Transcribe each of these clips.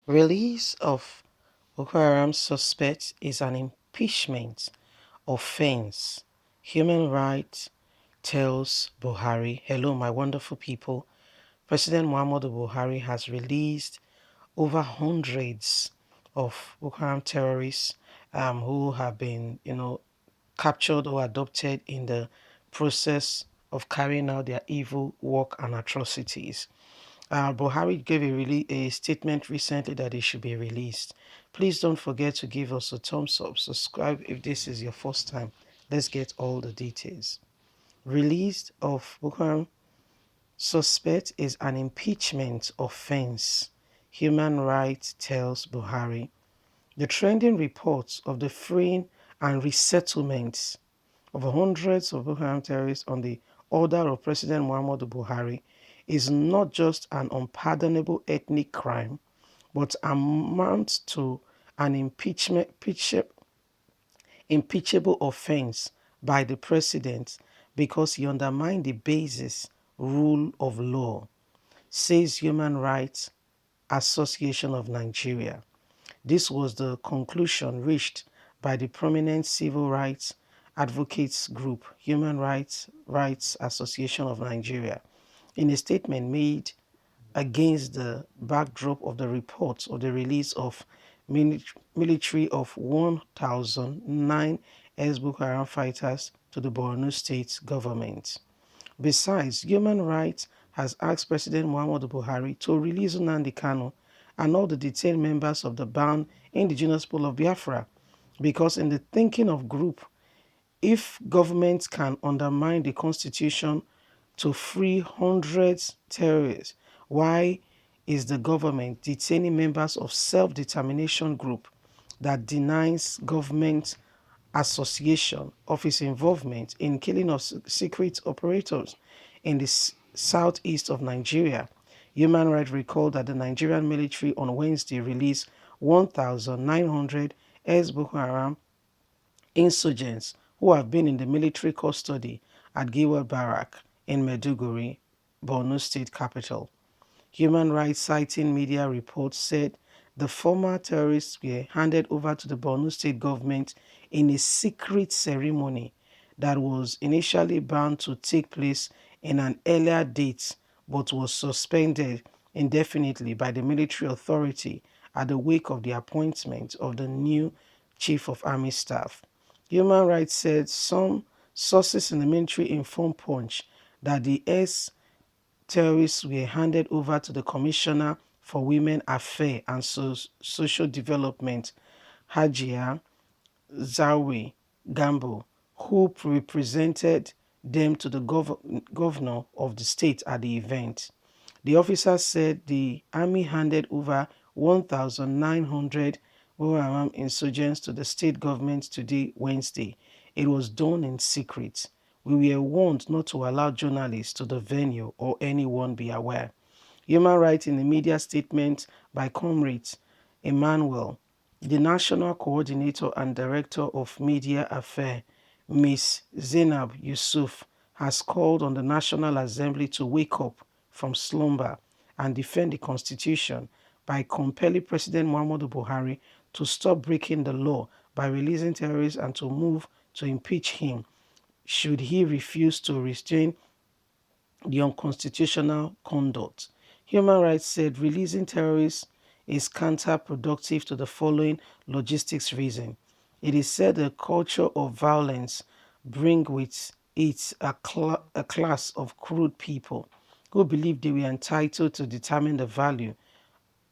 Release of Boko Haram suspects is an impeachment offense. Human rights tells Buhari. Hello, my wonderful people. President Muhammadu Buhari has released over hundreds of Boko Haram terrorists who have been, captured or adopted in the process of carrying out their evil work and atrocities. Buhari gave a statement recently that it should be released. Please don't forget to give us a thumbs up, subscribe if this is your first time. Let's get all the details. Release of Boko Haram suspect is an impeachment offense. Human Rights tells Buhari. The trending reports of the freeing and resettlements of hundreds of Boko Haram terrorists on the order of President Muhammadu Buhari is not just an unpardonable ethnic crime, but amounts to an impeachable offense by the president because he undermined the basis rule of law, says Human Rights Association of Nigeria. This was the conclusion reached by the prominent civil rights advocates group Rights Association of Nigeria in a statement made against the backdrop of the reports of the release of military of 1,009 ex-Boko Haram fighters to the Borno state government. Besides, Human Rights has asked President Muhammadu Buhari to release Nnamdi Kanu and all the detained members of the banned indigenous people of Biafra, because in the thinking of group, if governments can undermine the constitution to free hundreds terrorists, why is the government detaining members of self-determination group that denies government association of its involvement in killing of secret operators in the southeast of Nigeria? Human Rights recalled that the Nigerian military on Wednesday released 1,900 ex-Boko Haram insurgents who have been in the military custody at Giwa Barrack in Maiduguri, Borno state capital. Human rights citing media reports said the former terrorists were handed over to the Borno state government in a secret ceremony that was initially bound to take place in an earlier date but was suspended indefinitely by the military authority at the wake of the appointment of the new chief of army staff. Human Rights said some sources in the military informed Punch that the terrorists were handed over to the Commissioner for Women Affairs and Social Development, Hajia Zawi Gambo, who represented them to the governor of the state at the event. The officer said the army handed over 1,900 Boko Haram insurgents to the state government today, Wednesday. It was done in secret. We were warned not to allow journalists to the venue or anyone be aware. Human Rights in the media statement by Comrade Emmanuel, the National Coordinator and Director of Media Affairs, Ms. Zainab Yusuf, has called on the National Assembly to wake up from slumber and defend the Constitution by compelling President Muhammadu Buhari to stop breaking the law by releasing terrorists and to move to impeach him should he refuse to restrain the unconstitutional conduct. Human Rights said releasing terrorists is counterproductive to the following logistics reason. It is said a culture of violence brings with it a class of crude people who believe they were entitled to determine the value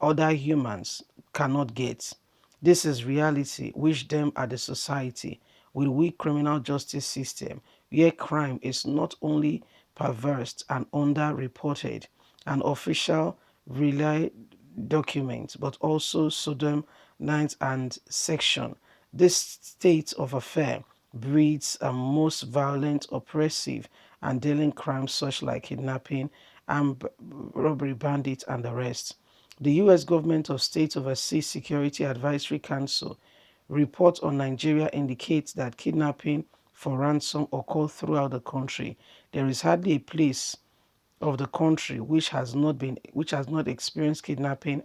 other humans cannot get. This is reality which them are the society with weak criminal justice system where crime is not only perverse and underreported and official relay documents but also Sodom ninth and section. This state of affair breeds a most violent, oppressive and dealing crimes such like kidnapping, armed robbery, bandit and the rest. The U.S. government of State Overseas Security Advisory Council report on Nigeria indicates that kidnapping for ransom occur throughout the country. There is hardly a place of the country which has not experienced kidnapping,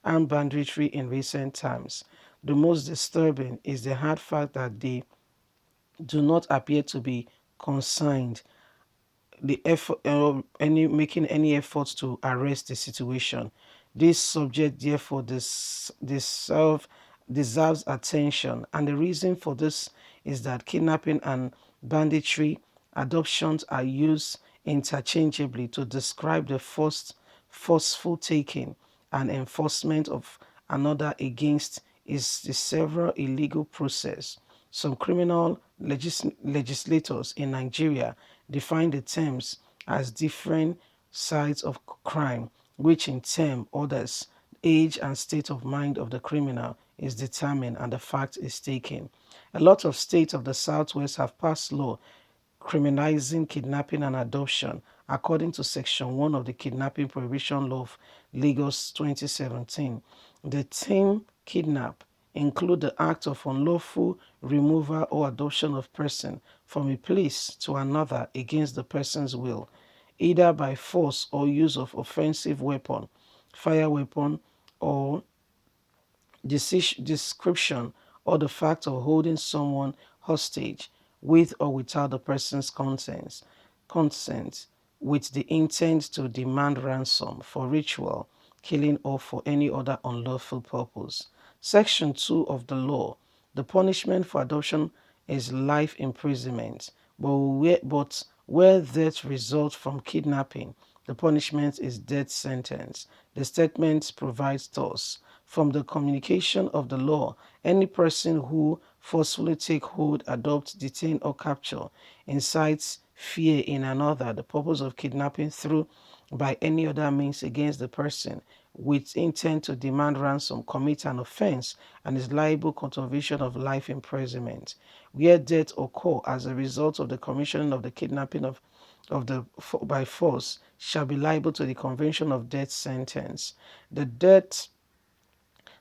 and banditry in recent times. The most disturbing is the hard fact that they do not appear to be concerned the effort any making any efforts to arrest the situation. This subject therefore deserves attention, and the reason for this is that kidnapping and banditry adoptions are used interchangeably to describe the first forceful taking and enforcement of another against is the several illegal process. Some criminal legislators in Nigeria define the terms as different sides of crime, which in turn others, age and state of mind of the criminal is determined and the fact is taken. A lot of states of the Southwest have passed law criminalizing kidnapping and adoption according to Section 1 of the Kidnapping Prohibition Law of Lagos 2017. The term kidnap include the act of unlawful removal or adoption of person from a place to another against the person's will, either by force or use of offensive weapon, fire weapon, or description or the fact of holding someone hostage with or without the person's consent with the intent to demand ransom for ritual, killing, or for any other unlawful purpose. Section 2 of the law, the punishment for adoption is life imprisonment, but where death results from kidnapping, the punishment is death sentence. The statement provides thus: from the communication of the law, any person who forcefully take hold, adopt, detain, or capture incites fear in another, the purpose of kidnapping through by any other means against the person with intent to demand ransom, commit an offense, and is liable contravention of life imprisonment. Where death occur as a result of the commission of the kidnapping of the by force shall be liable to the convention of death sentence. The death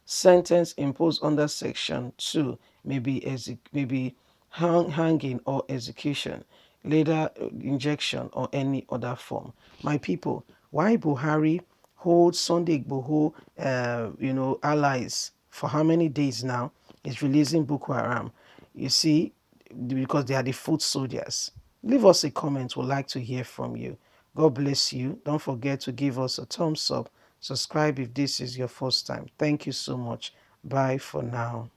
sentence imposed under Section 2 may be hanging or execution, later injection, or any other form. My people, why Buhari holds Sunday Igboho, allies for how many days now? Is releasing Boko Haram. You see, because they are the foot soldiers. Leave us a comment. We'd like to hear from you. God bless you. Don't forget to give us a thumbs up. Subscribe if this is your first time. Thank you so much. Bye for now.